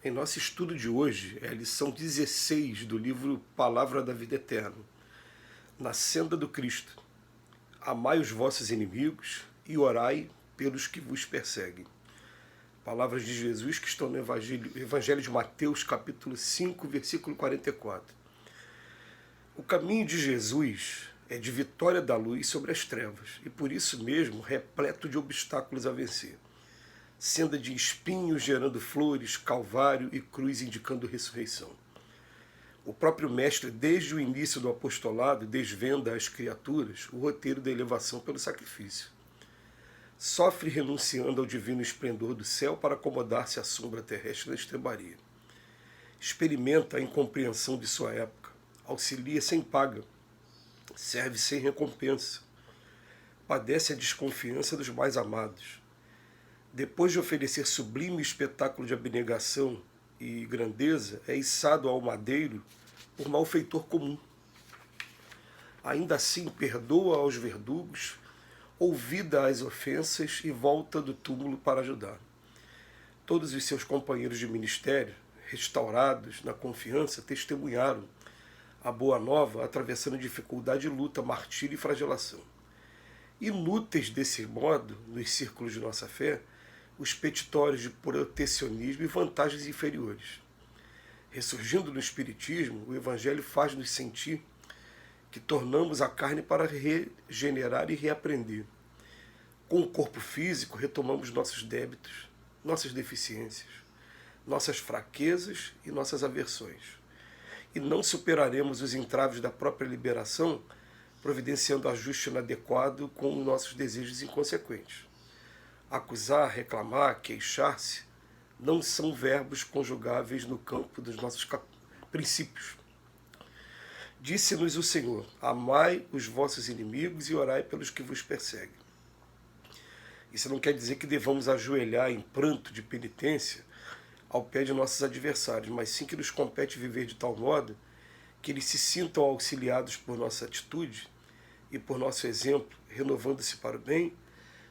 Em nosso estudo de hoje é a lição 16 do livro Palavra da Vida Eterna. Na senda do Cristo, amai os vossos inimigos e orai pelos que vos perseguem. Palavras de Jesus que estão no Evangelho de Mateus, capítulo 5, versículo 44. O caminho de Jesus é de vitória da luz sobre as trevas e por isso mesmo repleto de obstáculos a vencer. Senda de espinhos gerando flores, calvário e cruz indicando ressurreição. O próprio Mestre, desde o início do apostolado, desvenda às criaturas o roteiro da elevação pelo sacrifício. Sofre renunciando ao divino esplendor do céu para acomodar-se à sombra terrestre da estrebaria. Experimenta a incompreensão de sua época, auxilia sem paga, serve sem recompensa, padece a desconfiança dos mais amados. Depois de oferecer sublime espetáculo de abnegação e grandeza, é içado ao madeiro por malfeitor comum. Ainda assim, perdoa aos verdugos, ouvida as ofensas e volta do túmulo para ajudar. Todos os seus companheiros de ministério, restaurados na confiança, testemunharam a boa nova atravessando dificuldade, luta, martírio e flagelação. Inúteis desse modo, nos círculos de nossa fé, os petitórios de protecionismo e vantagens inferiores. Ressurgindo no Espiritismo, o Evangelho faz-nos sentir que tornamos a carne para regenerar e reaprender. Com o corpo físico, retomamos nossos débitos, nossas deficiências, nossas fraquezas e nossas aversões. E não superaremos os entraves da própria liberação, providenciando ajuste inadequado com os nossos desejos inconsequentes. Acusar, reclamar, queixar-se não são verbos conjugáveis no campo dos nossos princípios. Disse-nos o Senhor: amai os vossos inimigos e orai pelos que vos perseguem. Isso não quer dizer que devamos ajoelhar em pranto de penitência ao pé de nossos adversários, mas sim que nos compete viver de tal modo que eles se sintam auxiliados por nossa atitude e por nosso exemplo, renovando-se para o bem,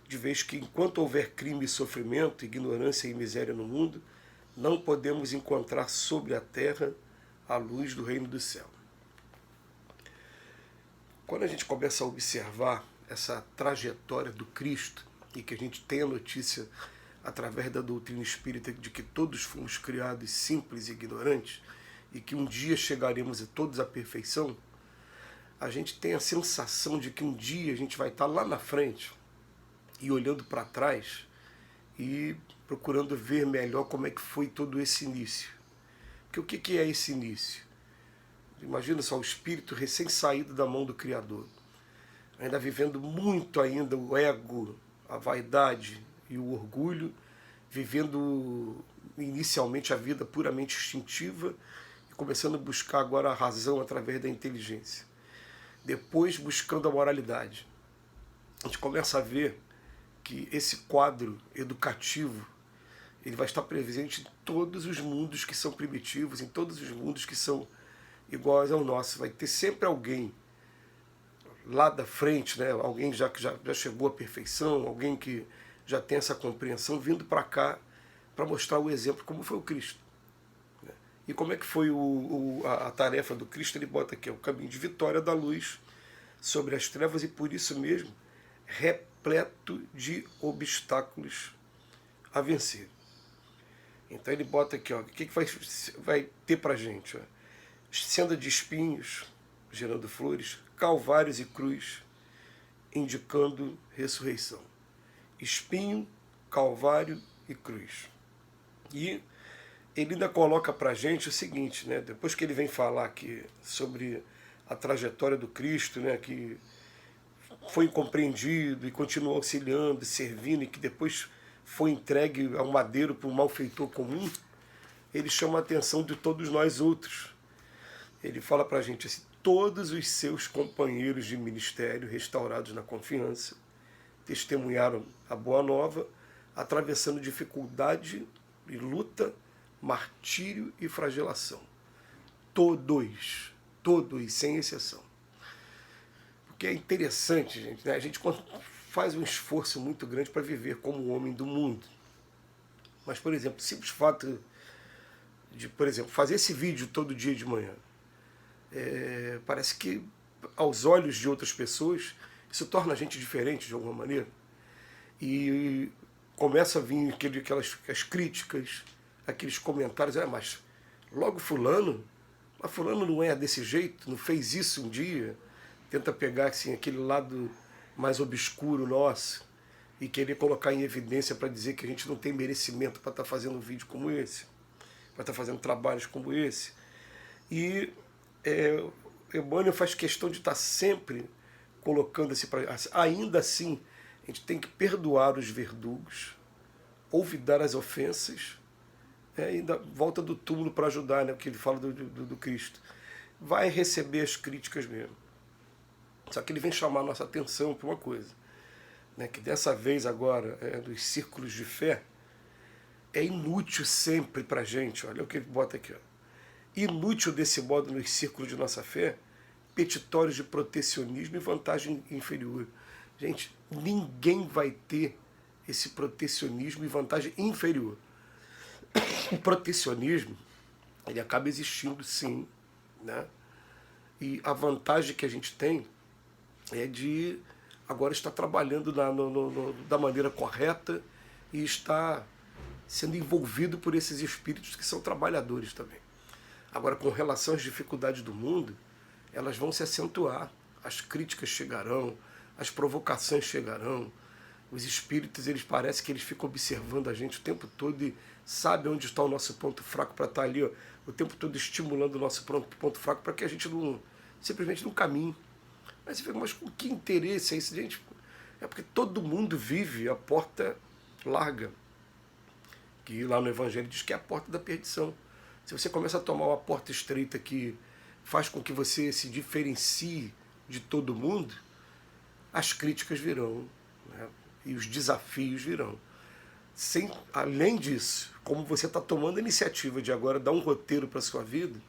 de vez que, enquanto houver crime e sofrimento, ignorância e miséria no mundo, não podemos encontrar sobre a terra a luz do reino do céu. Quando a gente começa a observar essa trajetória do Cristo, e que a gente tem a notícia, através da doutrina espírita, de que todos fomos criados simples e ignorantes, e que um dia chegaremos a todos à perfeição, a gente tem a sensação de que um dia a gente vai estar lá na frente, e olhando para trás e procurando ver melhor como é que foi todo esse início. Porque o que é esse início? Imagina só, o espírito recém-saído da mão do Criador, ainda vivendo muito ainda o ego, a vaidade e o orgulho, vivendo inicialmente a vida puramente instintiva e começando a buscar agora a razão através da inteligência. Depois buscando a moralidade. A gente começa a ver que esse quadro educativo ele vai estar presente em todos os mundos que são primitivos, em todos os mundos que são iguais ao nosso. Vai ter sempre alguém lá da frente, né? Alguém que já chegou à perfeição, alguém que já tem essa compreensão, vindo para cá para mostrar o exemplo, como foi o Cristo. E como é que foi a tarefa do Cristo? Ele bota aqui, o caminho de vitória da luz sobre as trevas e por isso mesmo repleto de obstáculos a vencer. Então ele bota aqui, ó, o que vai ter para a gente? Ó? Senda de espinhos, gerando flores, calvários e cruz, indicando ressurreição. Espinho, calvário e cruz. E ele ainda coloca para a gente o seguinte, né? Depois que ele vem falar aqui sobre a trajetória do Cristo, né? Que foi incompreendido e continuou auxiliando, servindo, e que depois foi entregue ao madeiro por um malfeitor comum, ele chama a atenção de todos nós outros. Ele fala para a gente assim, todos os seus companheiros de ministério, restaurados na confiança, testemunharam a boa nova, atravessando dificuldade e luta, martírio e flagelação. Todos, sem exceção. Porque é interessante, gente, né? A gente faz um esforço muito grande para viver como homem do mundo. Mas, por exemplo, o simples fato de, por exemplo, fazer esse vídeo todo dia de manhã. Parece que, aos olhos de outras pessoas, isso torna a gente diferente de alguma maneira. E começa a vir aquelas críticas, aqueles comentários, mas logo fulano não é desse jeito, não fez isso um dia, tenta pegar assim, aquele lado mais obscuro nosso e querer colocar em evidência para dizer que a gente não tem merecimento para estar fazendo um vídeo como esse, para estar fazendo trabalhos como esse. E Emmanuel faz questão de estar sempre colocando esse... Ainda assim, a gente tem que perdoar os verdugos, olvidar as ofensas, ainda volta do túmulo para ajudar, né, porque ele fala do Cristo. Vai receber as críticas mesmo. Só que ele vem chamar a nossa atenção para uma coisa, né, que dessa vez agora, dos círculos de fé, é inútil sempre para a gente, olha o que ele bota aqui, ó. Inútil desse modo nos círculos de nossa fé, petitórios de protecionismo e vantagem inferior. Gente, ninguém vai ter esse protecionismo e vantagem inferior. O protecionismo, ele acaba existindo sim, né? E a vantagem que a gente tem é de agora estar trabalhando da maneira correta e estar sendo envolvido por esses espíritos que são trabalhadores também. Agora, com relação às dificuldades do mundo, elas vão se acentuar, as críticas chegarão, as provocações chegarão. Os espíritos, eles parecem que eles ficam observando a gente o tempo todo e sabem onde está o nosso ponto fraco para estar ali, ó, o tempo todo estimulando o nosso ponto fraco para que a gente simplesmente não caminhe. Mas você fica, mas com que interesse é isso, gente? É porque todo mundo vive a porta larga, que lá no Evangelho diz que é a porta da perdição. Se você começa a tomar uma porta estreita que faz com que você se diferencie de todo mundo, as críticas virão, né? E os desafios virão. Além disso, como você está tomando a iniciativa de agora dar um roteiro para a sua vida,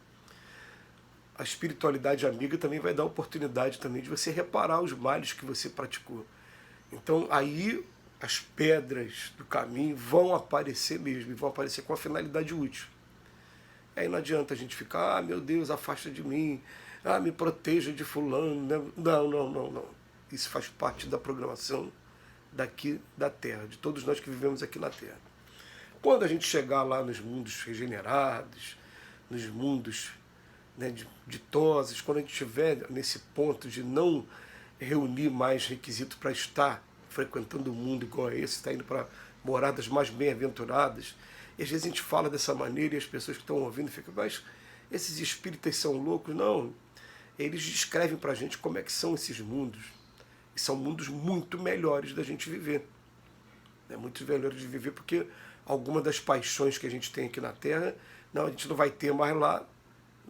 a espiritualidade amiga também vai dar a oportunidade também de você reparar os males que você praticou. Então aí as pedras do caminho vão aparecer mesmo, e vão aparecer com a finalidade útil. Aí não adianta a gente ficar, meu Deus, afasta de mim, me proteja de fulano. Não. Isso faz parte da programação daqui da Terra, de todos nós que vivemos aqui na Terra. Quando a gente chegar lá nos mundos regenerados, nos mundos, né, ditosos, quando a gente estiver nesse ponto de não reunir mais requisitos para estar frequentando o mundo igual a esse, está indo para moradas mais bem-aventuradas, e às vezes a gente fala dessa maneira e as pessoas que estão ouvindo ficam, mas esses espíritas são loucos? Não, eles descrevem para a gente como é que são esses mundos. E são mundos muito melhores da gente viver. É muito melhores de viver porque algumas das paixões que a gente tem aqui na Terra, a gente não vai ter mais lá,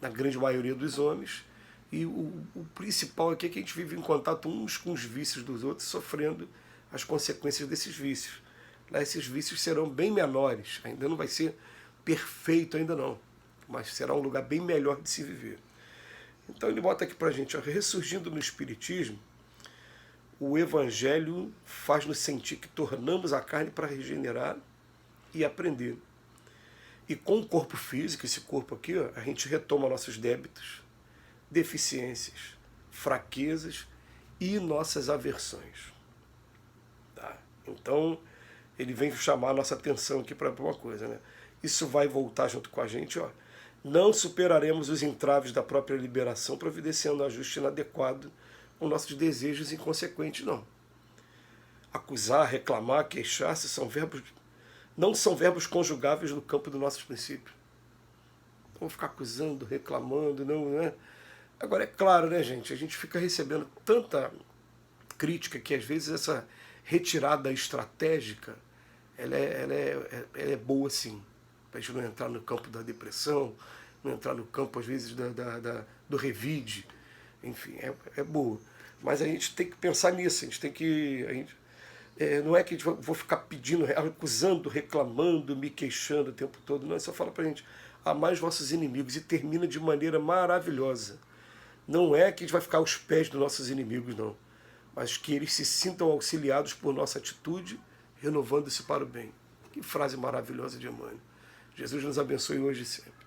na grande maioria dos homens. E o principal aqui é que a gente vive em contato uns com os vícios dos outros, sofrendo as consequências desses vícios. Lá esses vícios serão bem menores, ainda não vai ser perfeito ainda não, mas será um lugar bem melhor de se viver. Então ele bota aqui para a gente, ó, ressurgindo no Espiritismo, o Evangelho faz-nos sentir que tornamos a carne para regenerar e aprender. E com o corpo físico, esse corpo aqui, ó, a gente retoma nossos débitos, deficiências, fraquezas e nossas aversões. Tá? Então, ele vem chamar a nossa atenção aqui para uma coisa, né? Isso vai voltar junto com a gente, ó. Não superaremos os entraves da própria liberação, providenciando ajuste inadequado com nossos desejos inconsequentes, não. Acusar, reclamar, queixar-se não são verbos conjugáveis no campo dos nossos princípios. Vamos ficar acusando, reclamando, não é? Agora, é claro, né, gente? A gente fica recebendo tanta crítica que, às vezes, essa retirada estratégica, ela é boa, sim. Para a gente não entrar no campo da depressão, não entrar no campo, às vezes, do revide. Enfim, é boa. Mas a gente tem que pensar nisso, a gente tem que... não é que a gente vou ficar pedindo, acusando, reclamando, me queixando o tempo todo. Não, é só falar para a gente, amai os vossos inimigos, e termina de maneira maravilhosa. Não é que a gente vai ficar aos pés dos nossos inimigos, não. Mas que eles se sintam auxiliados por nossa atitude, renovando-se para o bem. Que frase maravilhosa de Emmanuel. Jesus nos abençoe hoje e sempre.